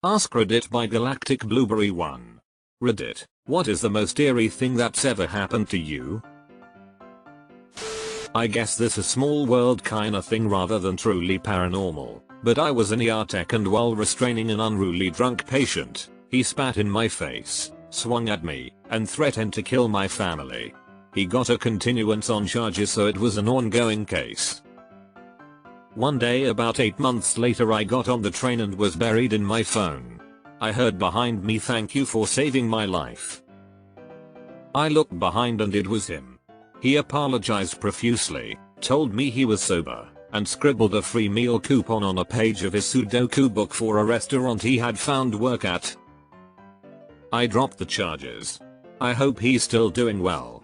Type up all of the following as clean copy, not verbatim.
AskReddit by Galactic Blueberry 1. Reddit, what is the most eerie thing that's ever happened to you? I guess this is small world kinda thing rather than truly paranormal, but I was in ER tech and while restraining an unruly drunk patient, he spat in my face, swung at me, and threatened to kill my family. He got a continuance on charges, so it was an ongoing case. One day about 8 months later I got on the train and was buried in my phone. I heard behind me, "Thank you for saving my life." I looked behind and it was him. He apologized profusely, told me he was sober, and scribbled a free meal coupon on a page of his Sudoku book for a restaurant he had found work at. I dropped the charges. I hope he's still doing well.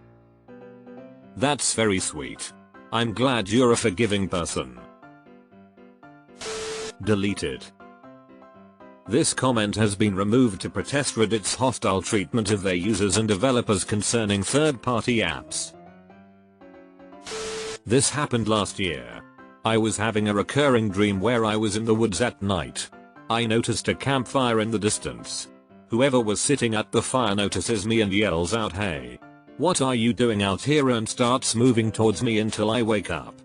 That's very sweet. I'm glad you're a forgiving person. Deleted. This comment has been removed to protest Reddit's hostile treatment of their users and developers concerning third-party apps. This happened last year. I was having a recurring dream where I was in the woods at night. I noticed a campfire in the distance. Whoever was sitting at the fire notices me and yells out, "Hey, what are you doing out here?" and starts moving towards me until I wake up.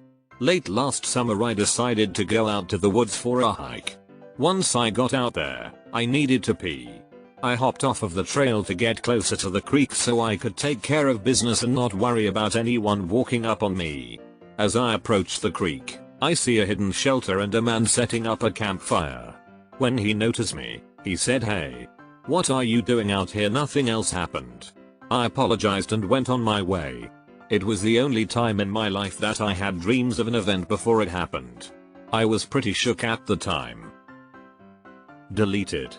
Late last summer I decided to go out to the woods for a hike. Once I got out there, I needed to pee. I hopped off of the trail to get closer to the creek so I could take care of business and not worry about anyone walking up on me. As I approached the creek, I see a hidden shelter and a man setting up a campfire. When he noticed me, he said, "Hey, what are you doing out here?" Nothing else happened. I apologized and went on my way. It was the only time in my life that I had dreams of an event before it happened. I was pretty shook at the time. Deleted.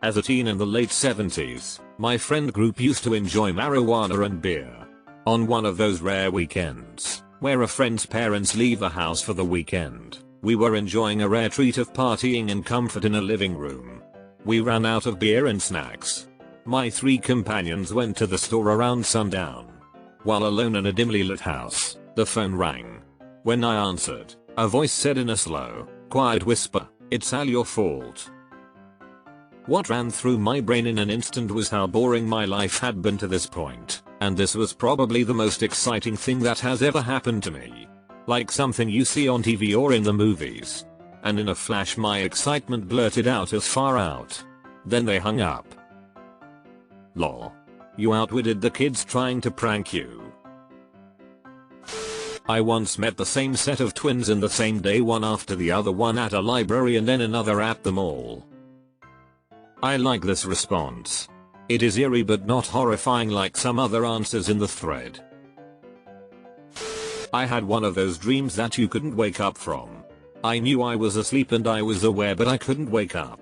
As a teen in the late 70s, my friend group used to enjoy marijuana and beer. On one of those rare weekends, where a friend's parents leave the house for the weekend, we were enjoying a rare treat of partying in comfort in a living room. We ran out of beer and snacks. My 3 companions went to the store around sundown. While alone in a dimly lit house, the phone rang. When I answered, a voice said in a slow, quiet whisper, "It's all your fault." What ran through my brain in an instant was how boring my life had been to this point, and this was probably the most exciting thing that has ever happened to me. Like something you see on TV or in the movies. And in a flash my excitement blurted out as far out. Then they hung up. Lol. You outwitted the kids trying to prank you. I once met the same set of twins in the same day, one after the other, one at a library and then another at the mall. I like this response. It is eerie but not horrifying like some other answers in the thread. I had one of those dreams that you couldn't wake up from. I knew I was asleep and I was aware but I couldn't wake up.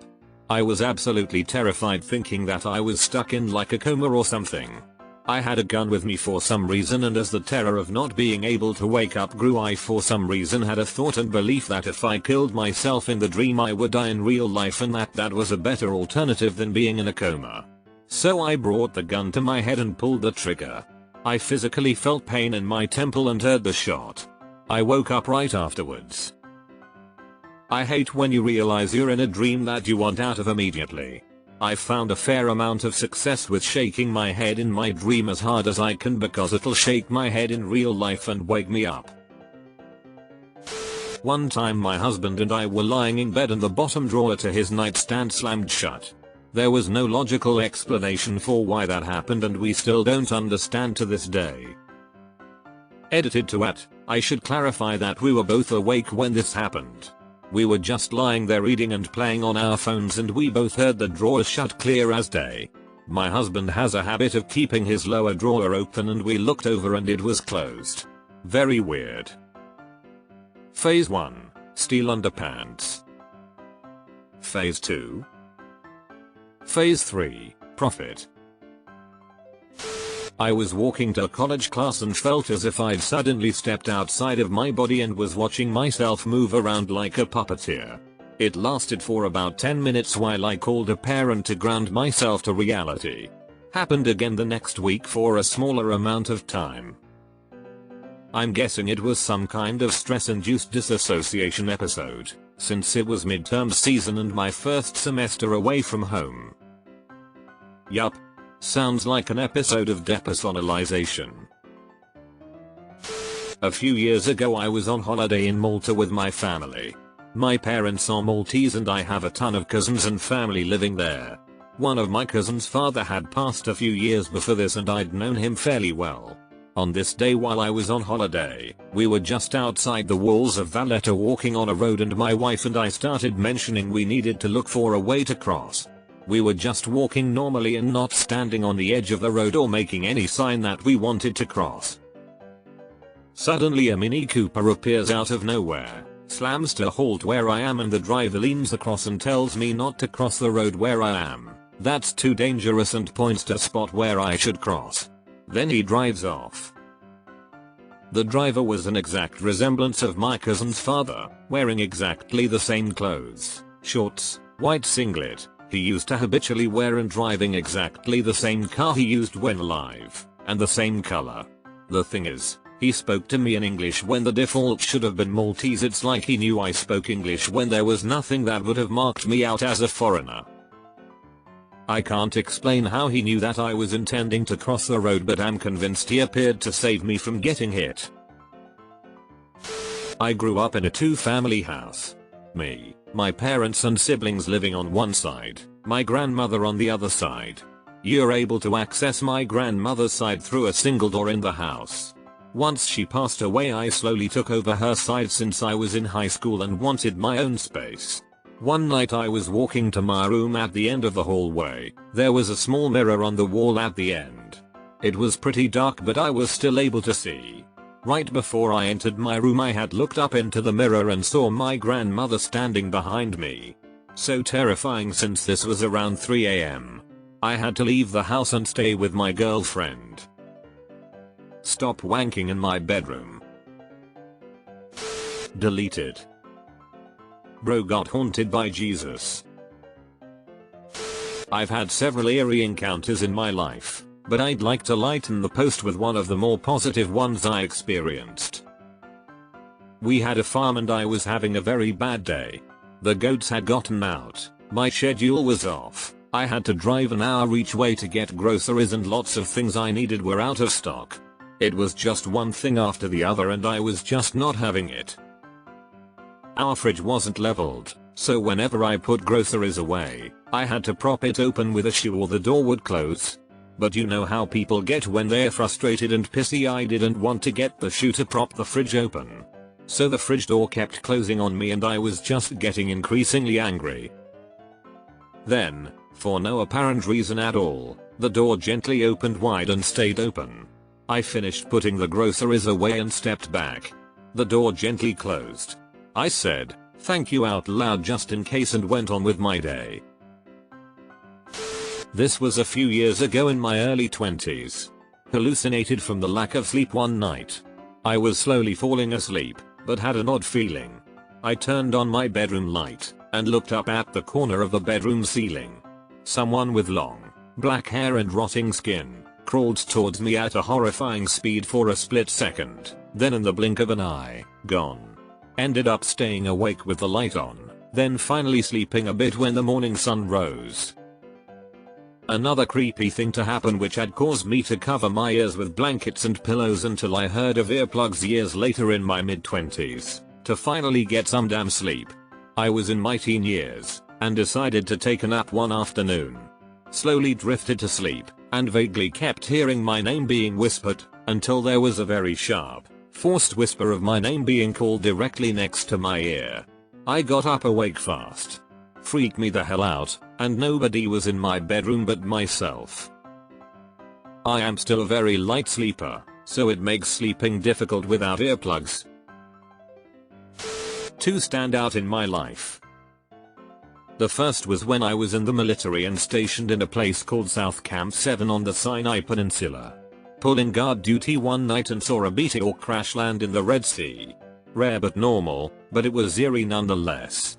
I was absolutely terrified, thinking that I was stuck in like a coma or something. I had a gun with me for some reason, and as the terror of not being able to wake up grew, I for some reason had a thought and belief that if I killed myself in the dream I would die in real life, and that was a better alternative than being in a coma. So I brought the gun to my head and pulled the trigger. I physically felt pain in my temple and heard the shot. I woke up right afterwards. I hate when you realize you're in a dream that you want out of immediately. I found a fair amount of success with shaking my head in my dream as hard as I can, because it'll shake my head in real life and wake me up. One time my husband and I were lying in bed and the bottom drawer to his nightstand slammed shut. There was no logical explanation for why that happened and we still don't understand to this day. Edited to @ I should clarify that we were both awake when this happened. We were just lying there reading and playing on our phones and we both heard the drawer shut clear as day. My husband has a habit of keeping his lower drawer open and we looked over and it was closed. Very weird. Phase 1. Steal underpants. Phase 2. Phase 3. Profit. I was walking to a college class and felt as if I'd suddenly stepped outside of my body and was watching myself move around like a puppeteer. It lasted for about 10 minutes while I called a parent to ground myself to reality. Happened again the next week for a smaller amount of time. I'm guessing it was some kind of stress-induced dissociation episode. since it was midterm season and my first semester away from home. Yup. Sounds like an episode of depersonalization. A few years ago I was on holiday in Malta with my family. My parents are Maltese and I have a ton of cousins and family living there. One of my cousins' father had passed a few years before this and I'd known him fairly well. On this day while I was on holiday, we were just outside the walls of Valletta walking on a road and my wife and I started mentioning we needed to look for a way to cross. We were just walking normally and not standing on the edge of the road or making any sign that we wanted to cross. Suddenly a Mini Cooper appears out of nowhere, slams to a halt where I am and the driver leans across and tells me not to cross the road where I am. That's too dangerous and points to a spot where I should cross. Then he drives off. The driver was an exact resemblance of my cousin's father, wearing exactly the same clothes, shorts, white singlet. He used to habitually wear and driving exactly the same car he used when alive, and the same color. The thing is, he spoke to me in English when the default should have been Maltese. It's like he knew I spoke English when there was nothing that would have marked me out as a foreigner. I can't explain how he knew that I was intending to cross the road, but I'm convinced he appeared to save me from getting hit. I grew up in a two-family house. Me, my parents and siblings living on one side, my grandmother on the other side. You're able to access my grandmother's side through a single door in the house. Once she passed away I slowly took over her side since I was in high school and wanted my own space. One night I was walking to my room at the end of the hallway. There was a small mirror on the wall at the end. It was pretty dark but I was still able to see. Right before I entered my room I had looked up into the mirror and saw my grandmother standing behind me. So terrifying since this was around 3 AM. I had to leave the house and stay with my girlfriend. Stop wanking in my bedroom. Deleted. Bro got haunted by Jesus. I've had several eerie encounters in my life, but I'd like to lighten the post with one of the more positive ones I experienced. We had a farm and I was having a very bad day. The goats had gotten out, my schedule was off, I had to drive an hour each way to get groceries and lots of things I needed were out of stock. It was just one thing after the other and I was just not having it. Our fridge wasn't leveled, so whenever I put groceries away, I had to prop it open with a shoe or the door would close. But you know how people get when they're frustrated and pissy. I didn't want to get the shoe to prop the fridge open. So the fridge door kept closing on me and I was just getting increasingly angry. Then, for no apparent reason at all, the door gently opened wide and stayed open. I finished putting the groceries away and stepped back. The door gently closed. I said, "Thank you" out loud just in case and went on with my day. This was a few years ago in my early 20s. Hallucinated from the lack of sleep one night. I was slowly falling asleep, but had an odd feeling. I turned on my bedroom light and looked up at the corner of the bedroom ceiling. Someone with long, black hair and rotting skin crawled towards me at a horrifying speed for a split second, then in the blink of an eye, gone. Ended up staying awake with the light on, then finally sleeping a bit when the morning sun rose. Another creepy thing to happen which had caused me to cover my ears with blankets and pillows until I heard of earplugs years later in my mid-20s, to finally get some damn sleep. I was in my teen years, and decided to take a nap one afternoon. Slowly drifted to sleep, and vaguely kept hearing my name being whispered, until there was a very sharp, forced whisper of my name being called directly next to my ear. I got up awake fast. Freaked me the hell out, and nobody was in my bedroom but myself. I am still a very light sleeper, so it makes sleeping difficult without earplugs. Two stand out in my life. The first was when I was in the military and stationed in a place called South Camp 7 on the Sinai Peninsula. Pulling guard duty one night and saw a meteor crash land in the Red Sea. Rare but normal, but it was eerie nonetheless.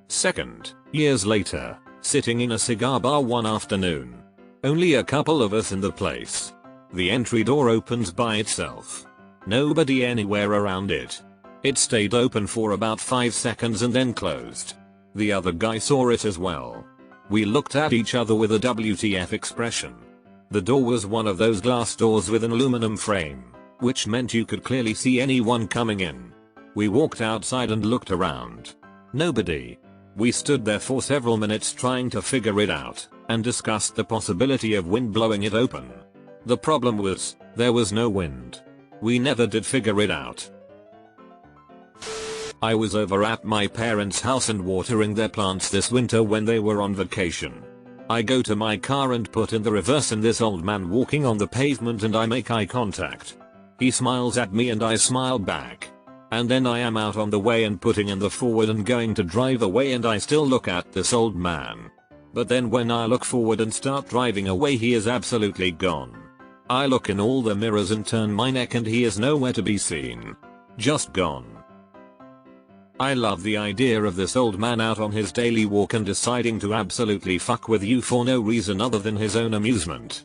Second, years later, sitting in a cigar bar one afternoon. Only a couple of us in the place. The entry door opens by itself. Nobody anywhere around it. It stayed open for about 5 seconds and then closed. The other guy saw it as well. We looked at each other with a WTF expression. The door was one of those glass doors with an aluminum frame, which meant you could clearly see anyone coming in. We walked outside and looked around. Nobody. We stood there for several minutes trying to figure it out, and discussed the possibility of wind blowing it open. The problem was, there was no wind. We never did figure it out. I was over at my parents' house and watering their plants this winter when they were on vacation. I go to my car and put in the reverse and this old man walking on the pavement and I make eye contact. He smiles at me and I smile back. And then I am out on the way and putting in the forward and going to drive away and I still look at this old man. But then when I look forward and start driving away he is absolutely gone. I look in all the mirrors and turn my neck and he is nowhere to be seen. Just gone. I love the idea of this old man out on his daily walk and deciding to absolutely fuck with you for no reason other than his own amusement.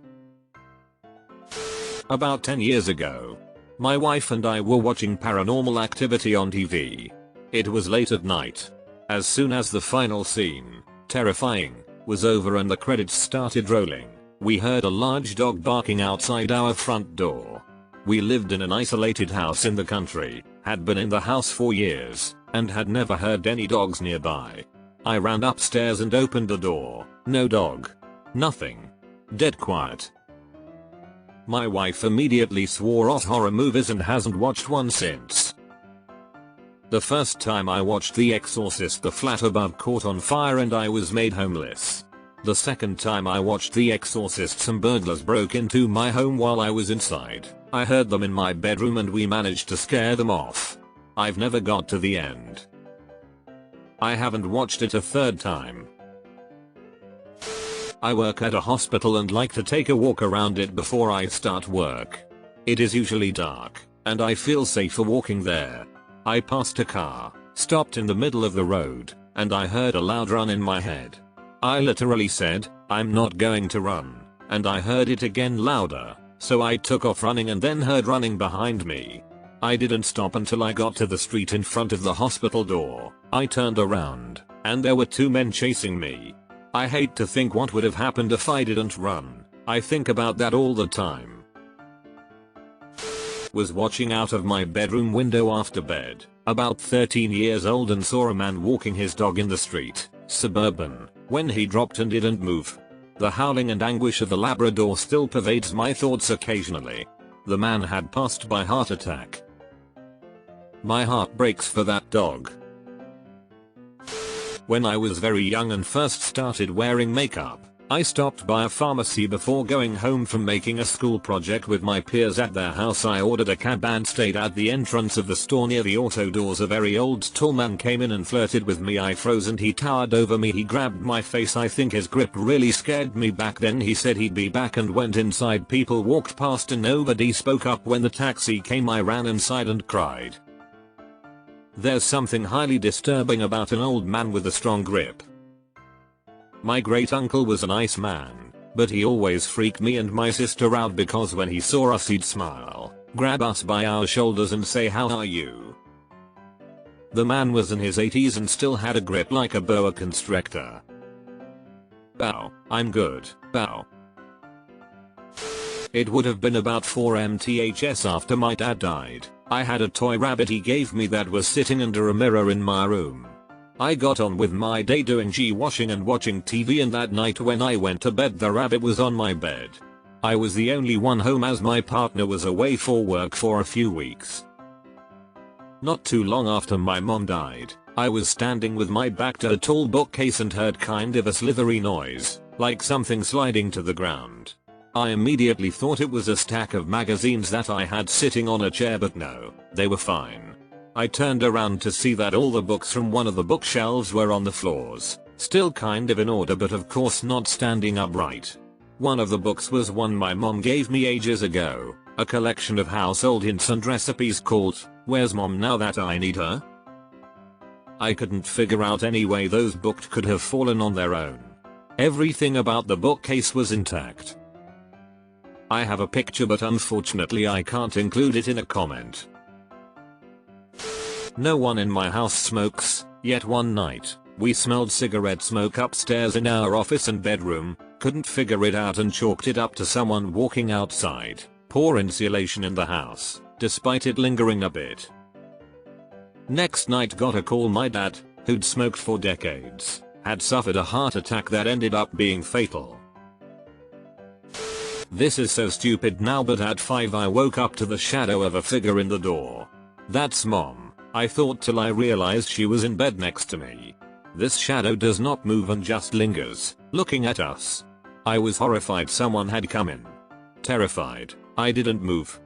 About 10 years ago, my wife and I were watching Paranormal Activity on TV. It was late at night. As soon as the final scene, terrifying, was over and the credits started rolling, we heard a large dog barking outside our front door. We lived in an isolated house in the country, had been in the house for years, and had never heard any dogs nearby. I ran upstairs and opened the door. No dog. Nothing. Dead quiet. My wife immediately swore off horror movies and hasn't watched one since. The first time I watched The Exorcist, the flat above caught on fire and I was made homeless. The second time I watched The Exorcist, some burglars broke into my home while I was inside. I heard them in my bedroom and we managed to scare them off. I've never got to the end. I haven't watched it a third time. I work at a hospital and like to take a walk around it before I start work. It is usually dark, and I feel safer walking there. I passed a car, stopped in the middle of the road, and I heard a loud run in my head. I literally said, "I'm not going to run," and I heard it again louder, so I took off running and then heard running behind me. I didn't stop until I got to the street in front of the hospital door. I turned around, and there were 2 men chasing me. I hate to think what would have happened if I didn't run. I think about that all the time. Was watching out of my bedroom window after bed, about 13 years old, and saw a man walking his dog in the street, suburban, when he dropped and didn't move. The howling and anguish of the Labrador still pervades my thoughts occasionally. The man had passed by heart attack. My heart breaks for that dog. When I was very young and first started wearing makeup, I stopped by a pharmacy before going home from making a school project with my peers at their house. I ordered a cab and stayed at the entrance of the store near the auto doors. A very old tall man came in and flirted with me. I froze and he towered over me. He grabbed my face. I think his grip really scared me back then. He said he'd be back and went inside. People walked past and nobody spoke up. When the taxi came, I ran inside and cried. There's something highly disturbing about an old man with a strong grip. My great uncle was a nice man, but he always freaked me and my sister out because when he saw us he'd smile, grab us by our shoulders and say, "How are you?" The man was in his 80s and still had a grip like a boa constrictor. Bow, I'm good, bow. It would have been about 4 mths after my dad died. I had a toy rabbit he gave me that was sitting under a mirror in my room. I got on with my day doing washing and watching TV, and that night when I went to bed the rabbit was on my bed. I was the only one home as my partner was away for work for a few weeks. Not too long after my mom died, I was standing with my back to a tall bookcase and heard kind of a slithery noise, like something sliding to the ground. I immediately thought it was a stack of magazines that I had sitting on a chair, but no, they were fine. I turned around to see that all the books from one of the bookshelves were on the floors, still kind of in order but of course not standing upright. One of the books was one my mom gave me ages ago, a collection of household hints and recipes called "Where's Mom Now That I Need Her?" I couldn't figure out any way those books could have fallen on their own. Everything about the bookcase was intact. I have a picture but unfortunately I can't include it in a comment. No one in my house smokes, yet one night, we smelled cigarette smoke upstairs in our office and bedroom, couldn't figure it out and chalked it up to someone walking outside. Poor insulation in the house, despite it lingering a bit. Next night got a call. My dad, who'd smoked for decades, had suffered a heart attack that ended up being fatal. This is so stupid now, but at 5 I woke up to the shadow of a figure in the door. That's Mom, I thought, till I realized she was in bed next to me. This shadow does not move and just lingers, looking at us. I was horrified someone had come in. Terrified, I didn't move.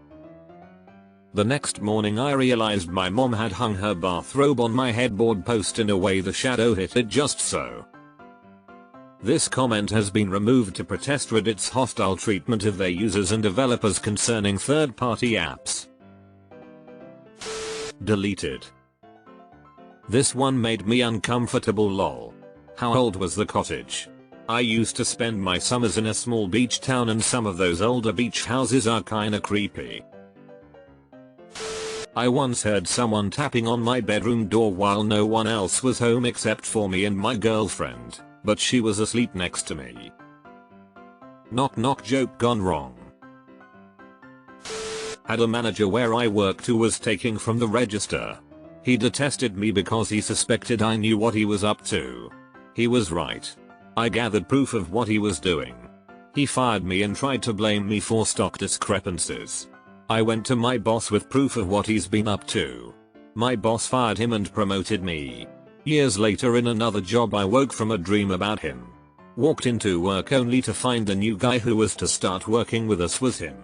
The next morning I realized my mom had hung her bathrobe on my headboard post in a way the shadow hit it just so. This comment has been removed to protest Reddit's hostile treatment of their users and developers concerning third-party apps. Deleted. This one made me uncomfortable lol. How old was the cottage? I used to spend my summers in a small beach town and some of those older beach houses are kinda creepy. I once heard someone tapping on my bedroom door while no one else was home except for me and my girlfriend, but she was asleep next to me. Knock knock joke gone wrong. Had a manager where I worked who was taking from the register. He detested me because he suspected I knew what he was up to. He was right. I gathered proof of what he was doing. He fired me and tried to blame me for stock discrepancies. I went to my boss with proof of what he's been up to. My boss fired him and promoted me. Years later in another job I woke from a dream about him. Walked into work only to find the new guy who was to start working with us was him.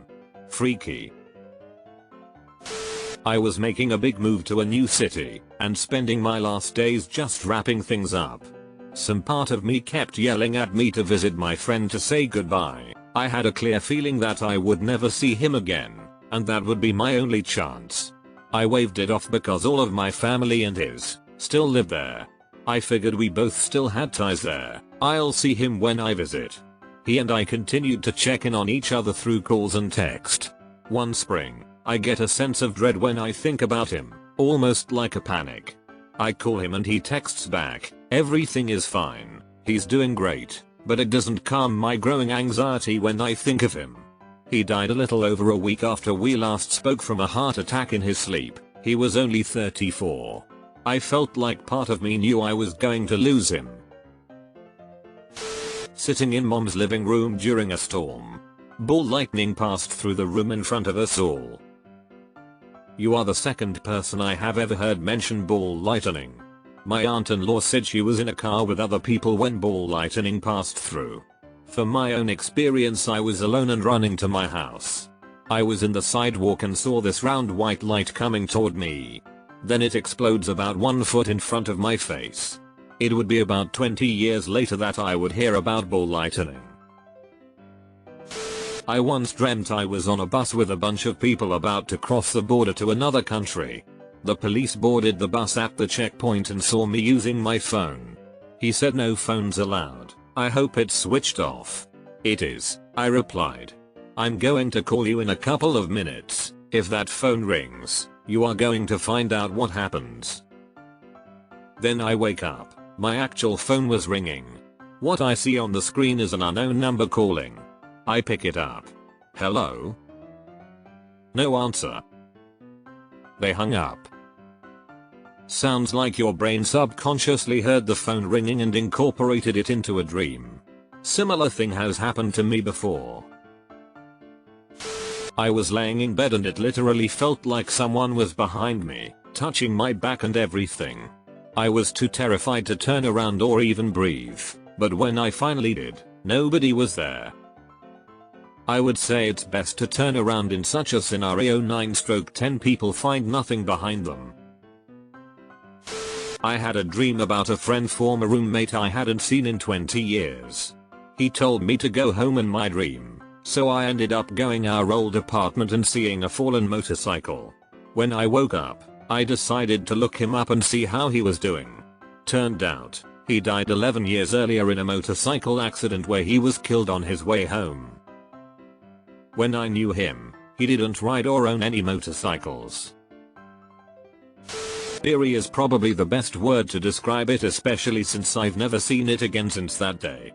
Freaky. I was making a big move to a new city and spending my last days just wrapping things up. Some part of me kept yelling at me to visit my friend to say goodbye. I had a clear feeling that I would never see him again, and that would be my only chance. I waved it off because all of my family and his still lived there. I figured we both still had ties there. I'll see him when I visit. He and I continued to check in on each other through calls and text. One spring, I get a sense of dread when I think about him, almost like a panic. I call him and he texts back, "Everything is fine, he's doing great," but it doesn't calm my growing anxiety when I think of him. He died a little over a week after we last spoke from a heart attack in his sleep. He was only 34. I felt like part of me knew I was going to lose him. Sitting in Mom's living room during a storm. Ball lightning passed through the room in front of us all. You are the second person I have ever heard mention ball lightning. My aunt-in-law said she was in a car with other people when ball lightning passed through. For my own experience, I was alone and running to my house. I was in the sidewalk and saw this round white light coming toward me. Then it explodes about 1 foot in front of my face. It would be about 20 years later that I would hear about ball lightning. I once dreamt I was on a bus with a bunch of people about to cross the border to another country. The police boarded the bus at the checkpoint and saw me using my phone. He said no phones allowed. I hope it's switched off. It is, I replied. I'm going to call you in a couple of minutes. If that phone rings, you are going to find out what happens. Then I wake up. My actual phone was ringing. What I see on the screen is an unknown number calling. I pick it up. Hello? No answer. They hung up. Sounds like your brain subconsciously heard the phone ringing and incorporated it into a dream. Similar thing has happened to me before. I was laying in bed and it literally felt like someone was behind me, touching my back and everything. I was too terrified to turn around or even breathe, but when I finally did, nobody was there. I would say it's best to turn around in such a scenario. 9/10 people find nothing behind them. I had a dream about a friend, former roommate I hadn't seen in 20 years. He told me to go home in my dream, so I ended up going our old apartment and seeing a fallen motorcycle. When I woke up, I decided to look him up and see how he was doing. Turned out, he died 11 years earlier in a motorcycle accident where he was killed on his way home. When I knew him, he didn't ride or own any motorcycles. Eerie is probably the best word to describe it, especially since I've never seen it again since that day.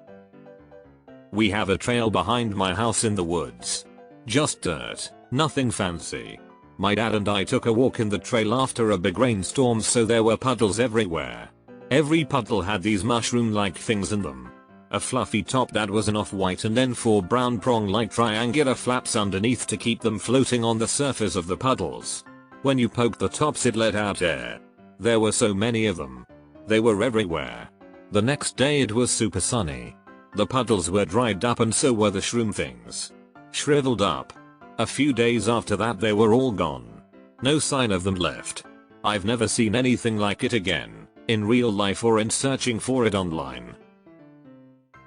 We have a trail behind my house in the woods. Just dirt, nothing fancy. My dad and I took a walk in the trail after a big rainstorm, so there were puddles everywhere. Every puddle had these mushroom-like things in them. A fluffy top that was an off-white and then 4 brown prong-like triangular flaps underneath to keep them floating on the surface of the puddles. When you poked the tops it let out air. There were so many of them. They were everywhere. The next day it was super sunny. The puddles were dried up and so were the shroom things. Shriveled up. A few days after that they were all gone. No sign of them left. I've never seen anything like it again, in real life or in searching for it online.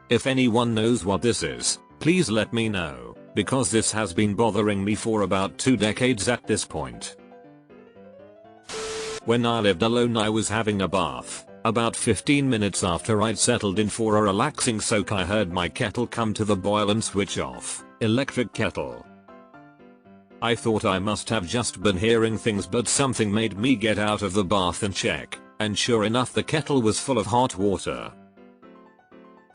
If anyone knows what this is, please let me know, because this has been bothering me for about 2 decades at this point. When I lived alone I was having a bath. About 15 minutes after I'd settled in for a relaxing soak I heard my kettle come to the boil and switch off. Electric kettle. I thought I must have just been hearing things, but something made me get out of the bath and check, and sure enough the kettle was full of hot water.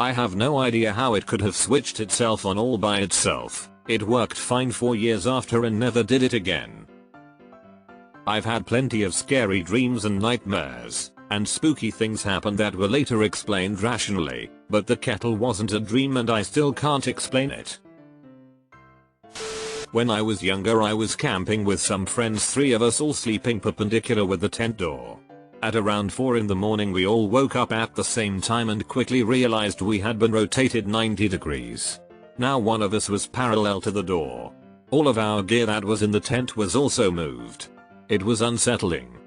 I have no idea how it could have switched itself on all by itself. It worked fine for years after and never did it again. I've had plenty of scary dreams and nightmares, and spooky things happened that were later explained rationally, but the kettle wasn't a dream and I still can't explain it. When I was younger I was camping with some friends, 3 of us all sleeping perpendicular with the tent door. At around 4 in the morning we all woke up at the same time and quickly realized we had been rotated 90 degrees. Now one of us was parallel to the door. All of our gear that was in the tent was also moved. It was unsettling.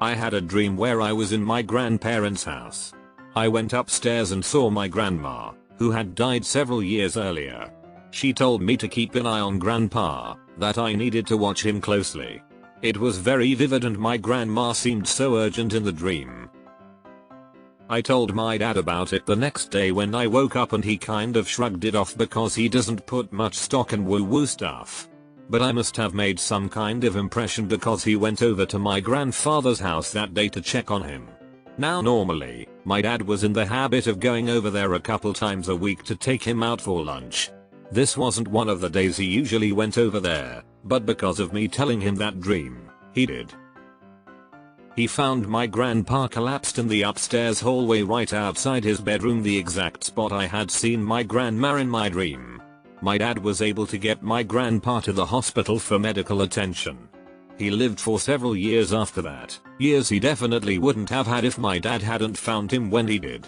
I had a dream where I was in my grandparents' house. I went upstairs and saw my grandma, who had died several years earlier. She told me to keep an eye on grandpa, that I needed to watch him closely. It was very vivid and my grandma seemed so urgent in the dream. I told my dad about it the next day when I woke up and he kind of shrugged it off because he doesn't put much stock in woo-woo stuff. But I must have made some kind of impression because he went over to my grandfather's house that day to check on him. Now normally, my dad was in the habit of going over there a couple times a week to take him out for lunch. This wasn't one of the days he usually went over there, but because of me telling him that dream, he did. He found my grandpa collapsed in the upstairs hallway right outside his bedroom, the exact spot I had seen my grandma in my dream. My dad was able to get my grandpa to the hospital for medical attention. He lived for several years after that, years he definitely wouldn't have had if my dad hadn't found him when he did.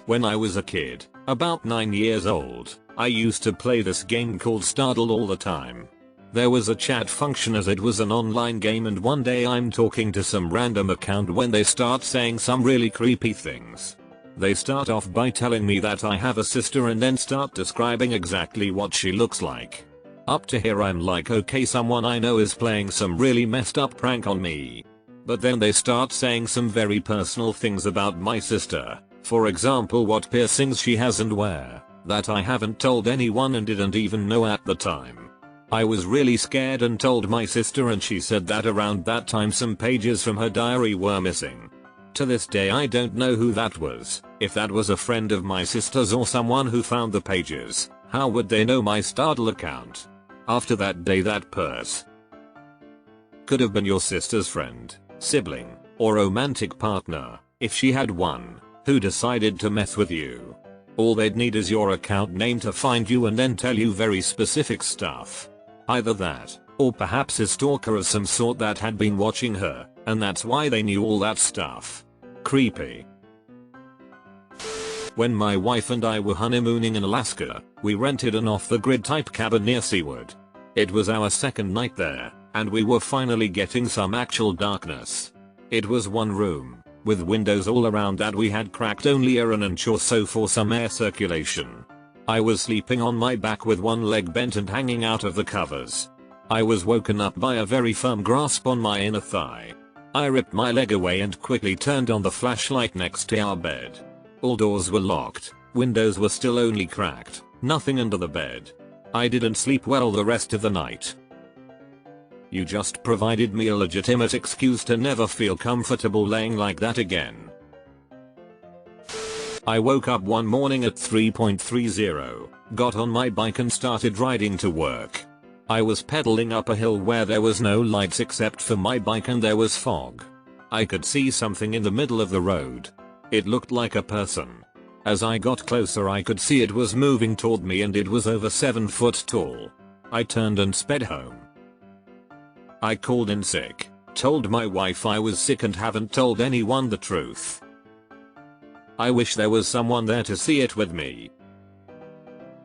When I was a kid, about 9 years old, I used to play this game called Startle all the time. There was a chat function as it was an online game, and one day I'm talking to some random account when they start saying some really creepy things. They start off by telling me that I have a sister and then start describing exactly what she looks like. Up to here I'm like, okay, someone I know is playing some really messed up prank on me. But then they start saying some very personal things about my sister. For example, what piercings she has and where, that I haven't told anyone and didn't even know at the time. I was really scared and told my sister, and she said that around that time some pages from her diary were missing. To this day I don't know who that was, if that was a friend of my sister's or someone who found the pages. How would they know my Startle account? After that day that purse could have been your sister's friend, sibling, or romantic partner, if she had one, who decided to mess with you. All they'd need is your account name to find you and then tell you very specific stuff. Either that, or perhaps a stalker of some sort that had been watching her, and that's why they knew all that stuff. Creepy. When my wife and I were honeymooning in Alaska, we rented an off-the-grid type cabin near Seaward. It was our second night there, and we were finally getting some actual darkness. It was one room, with windows all around that we had cracked only an inch or so for some air circulation. I was sleeping on my back with one leg bent and hanging out of the covers. I was woken up by a very firm grasp on my inner thigh. I ripped my leg away and quickly turned on the flashlight next to our bed. All doors were locked, windows were still only cracked, nothing under the bed. I didn't sleep well the rest of the night. You just provided me a legitimate excuse to never feel comfortable laying like that again. I woke up one morning at 3:30, got on my bike and started riding to work. I was pedaling up a hill where there was no lights except for my bike and there was fog. I could see something in the middle of the road. It looked like a person. As I got closer I could see it was moving toward me and it was over 7 foot tall. I turned and sped home. I called in sick, told my wife I was sick and haven't told anyone the truth. I wish there was someone there to see it with me.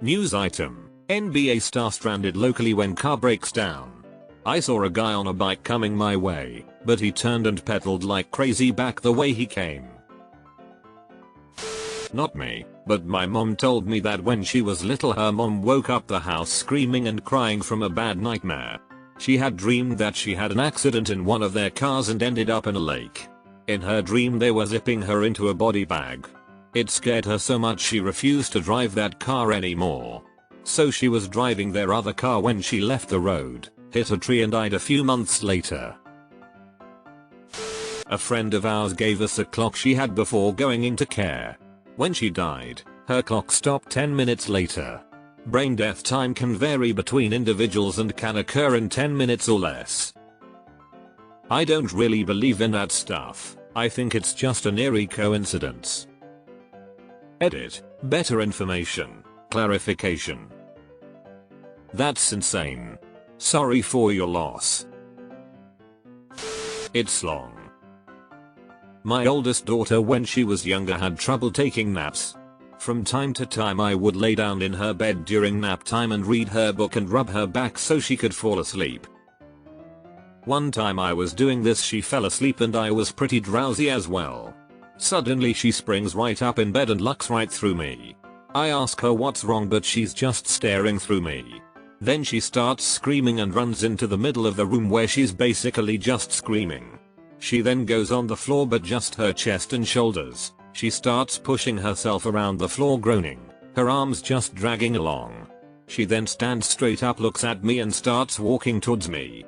News item: NBA star stranded locally when car breaks down. I saw a guy on a bike coming my way, but he turned and pedaled like crazy back the way he came. Not me, but my mom told me that when she was little her mom woke up the house screaming and crying from a bad nightmare. She had dreamed that she had an accident in one of their cars and ended up in a lake. In her dream they were zipping her into a body bag. It scared her so much she refused to drive that car anymore. So she was driving their other car when she left the road, hit a tree and died a few months later. A friend of ours gave us a clock she had before going into care. When she died, her clock stopped 10 minutes later. Brain death time can vary between individuals and can occur in 10 minutes or less. I don't really believe in that stuff. I think it's just an eerie coincidence. Edit. Better information. Clarification. That's insane. Sorry for your loss. It's long. My oldest daughter when she was younger had trouble taking naps. From time to time I would lay down in her bed during nap time and read her book and rub her back so she could fall asleep. One time I was doing this she fell asleep and I was pretty drowsy as well. Suddenly she springs right up in bed and looks right through me. I ask her what's wrong but she's just staring through me. Then she starts screaming and runs into the middle of the room where she's basically just screaming. She then goes on the floor but just her chest and shoulders. She starts pushing herself around the floor groaning, her arms just dragging along. She then stands straight up, looks at me and starts walking towards me.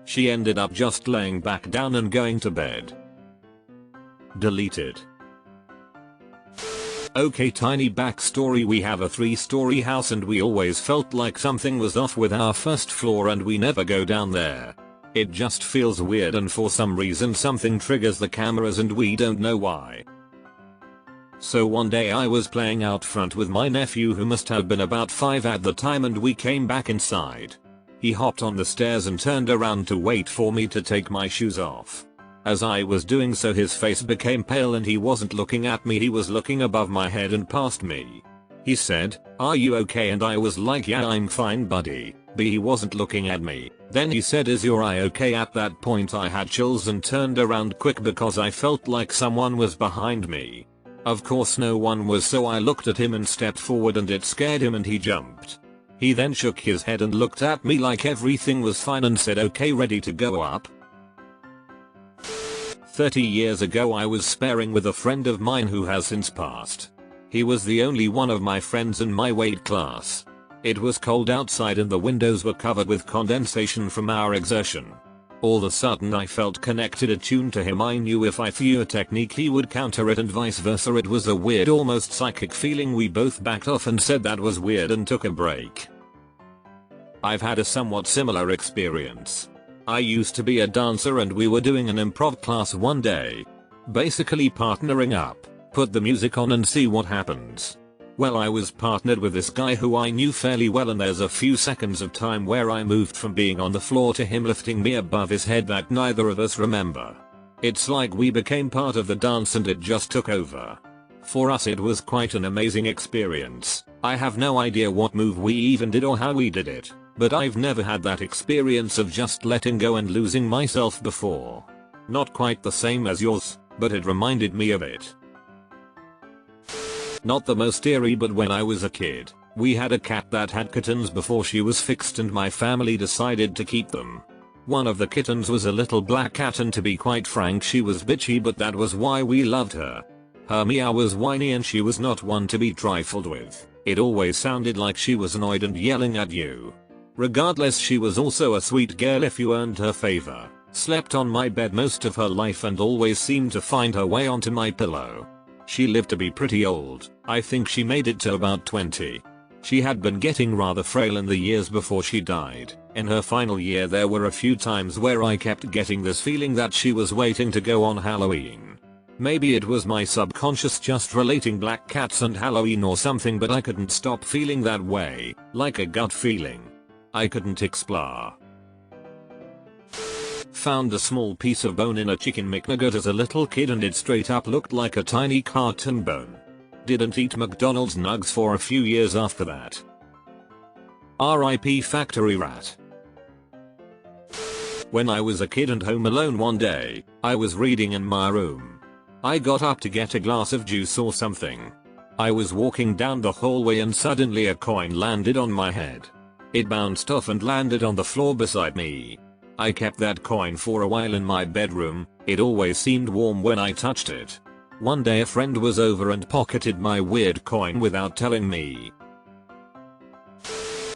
She ended up just laying back down and going to bed. Deleted. Okay, tiny backstory: we have a 3-story house and we always felt like something was off with our first floor and we never go down there. It just feels weird and for some reason something triggers the cameras and we don't know why. So one day I was playing out front with my nephew who must have been about 5 at the time and we came back inside. He hopped on the stairs and turned around to wait for me to take my shoes off. As I was doing so his face became pale and he wasn't looking at me, he was looking above my head and past me. He said, "Are you okay?" and I was like, "Yeah, I'm fine buddy." But he wasn't looking at me. Then he said, "Is your eye okay?" At that point I had chills and turned around quick because I felt like someone was behind me. Of course no one was, so I looked at him and stepped forward and it scared him and he jumped. He then shook his head and looked at me like everything was fine and said, "Okay, ready to go up?" 30 years ago I was sparring with a friend of mine who has since passed. He was the only one of my friends in my weight class. It was cold outside and the windows were covered with condensation from our exertion. All of a sudden I felt connected, attuned to him. I knew if I threw a technique he would counter it and vice versa. It was a weird, almost psychic feeling. We both backed off and said that was weird and took a break. I've had a somewhat similar experience. I used to be a dancer and we were doing an improv class one day. Basically partnering up, put the music on and see what happens. Well, I was partnered with this guy who I knew fairly well and there's a few seconds of time where I moved from being on the floor to him lifting me above his head that neither of us remember. It's like we became part of the dance and it just took over. For us it was quite an amazing experience. I have no idea what move we even did or how we did it, but I've never had that experience of just letting go and losing myself before. Not quite the same as yours, but it reminded me of it. Not the most eerie, but when I was a kid, we had a cat that had kittens before she was fixed and my family decided to keep them. One of the kittens was a little black cat and to be quite frank she was bitchy, but that was why we loved her. Her meow was whiny and she was not one to be trifled with. It always sounded like she was annoyed and yelling at you. Regardless, she was also a sweet girl if you earned her favor, slept on my bed most of her life and always seemed to find her way onto my pillow. She lived to be pretty old. I think she made it to about 20. She had been getting rather frail in the years before she died. In her final year there were a few times where I kept getting this feeling that she was waiting to go on Halloween. Maybe it was my subconscious just relating black cats and Halloween or something, but I couldn't stop feeling that way, like a gut feeling. I couldn't explain. Found a small piece of bone in a chicken McNugget as a little kid and it straight up looked like a tiny cartoon bone. Didn't eat McDonald's nugs for a few years after that. RIP factory rat. When I was a kid and home alone one day, I was reading in my room. I got up to get a glass of juice or something. I was walking down the hallway and suddenly a coin landed on my head. It bounced off and landed on the floor beside me. I kept that coin for a while in my bedroom. It always seemed warm when I touched it. One day a friend was over and pocketed my weird coin without telling me.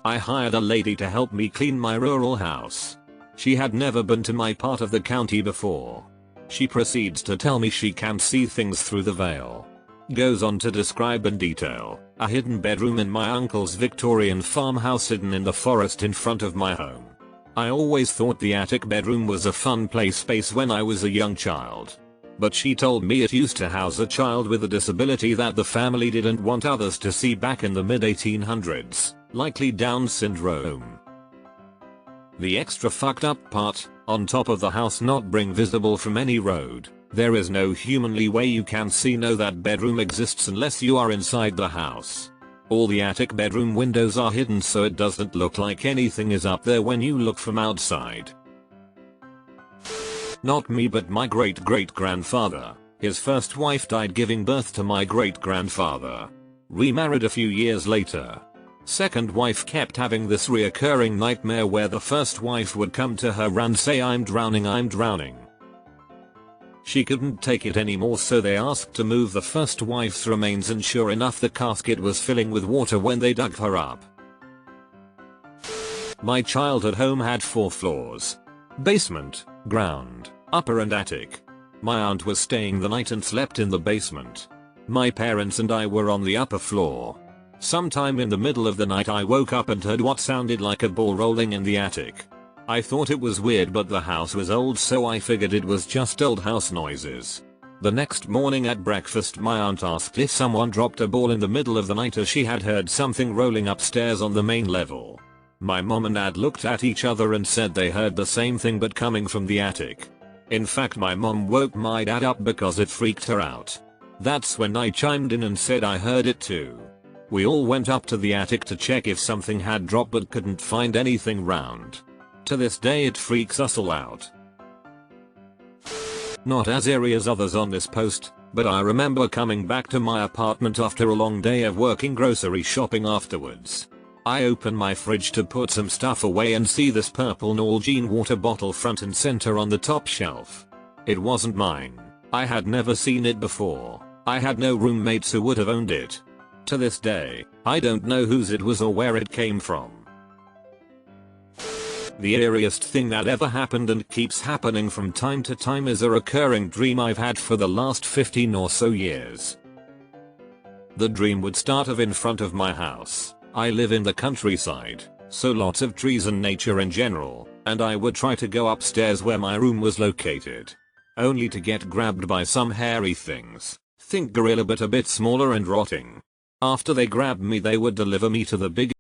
I hired a lady to help me clean my rural house. She had never been to my part of the county before. She proceeds to tell me she can see things through the veil. Goes on to describe in detail a hidden bedroom in my uncle's Victorian farmhouse hidden in the forest in front of my home. I always thought the attic bedroom was a fun play space when I was a young child. But she told me it used to house a child with a disability that the family didn't want others to see back in the mid-1800s, likely Down syndrome. The extra fucked up part, on top of the house not being visible from any road, there is no humanly way you can know that bedroom exists unless you are inside the house. All the attic bedroom windows are hidden so it doesn't look like anything is up there when you look from outside. Not me but my great-great-grandfather. His first wife died giving birth to my great-grandfather. Remarried a few years later. Second wife kept having this reoccurring nightmare where the first wife would come to her and say, "I'm drowning, I'm drowning." She couldn't take it anymore so they asked to move the first wife's remains and sure enough the casket was filling with water when they dug her up. My childhood home had 4 floors. Basement, ground, upper and attic. My aunt was staying the night and slept in the basement. My parents and I were on the upper floor. Sometime in the middle of the night I woke up and heard what sounded like a ball rolling in the attic. I thought it was weird but the house was old so I figured it was just old house noises. The next morning at breakfast my aunt asked if someone dropped a ball in the middle of the night as she had heard something rolling upstairs on the main level. My mom and dad looked at each other and said they heard the same thing but coming from the attic. In fact my mom woke my dad up because it freaked her out. That's when I chimed in and said I heard it too. We all went up to the attic to check if something had dropped but couldn't find anything round. To this day it freaks us all out. Not as eerie as others on this post, but I remember coming back to my apartment after a long day of working grocery shopping afterwards. I open my fridge to put some stuff away and see this purple Nalgene water bottle front and center on the top shelf. It wasn't mine. I had never seen it before. I had no roommates who would have owned it. To this day, I don't know whose it was or where it came from. The eeriest thing that ever happened and keeps happening from time to time is a recurring dream I've had for the last 15 or so years. The dream would start in front of my house. I live in the countryside, so lots of trees and nature in general, and I would try to go upstairs where my room was located. Only to get grabbed by some hairy things. Think gorilla but a bit smaller and rotting. After they grabbed me they would deliver me to the big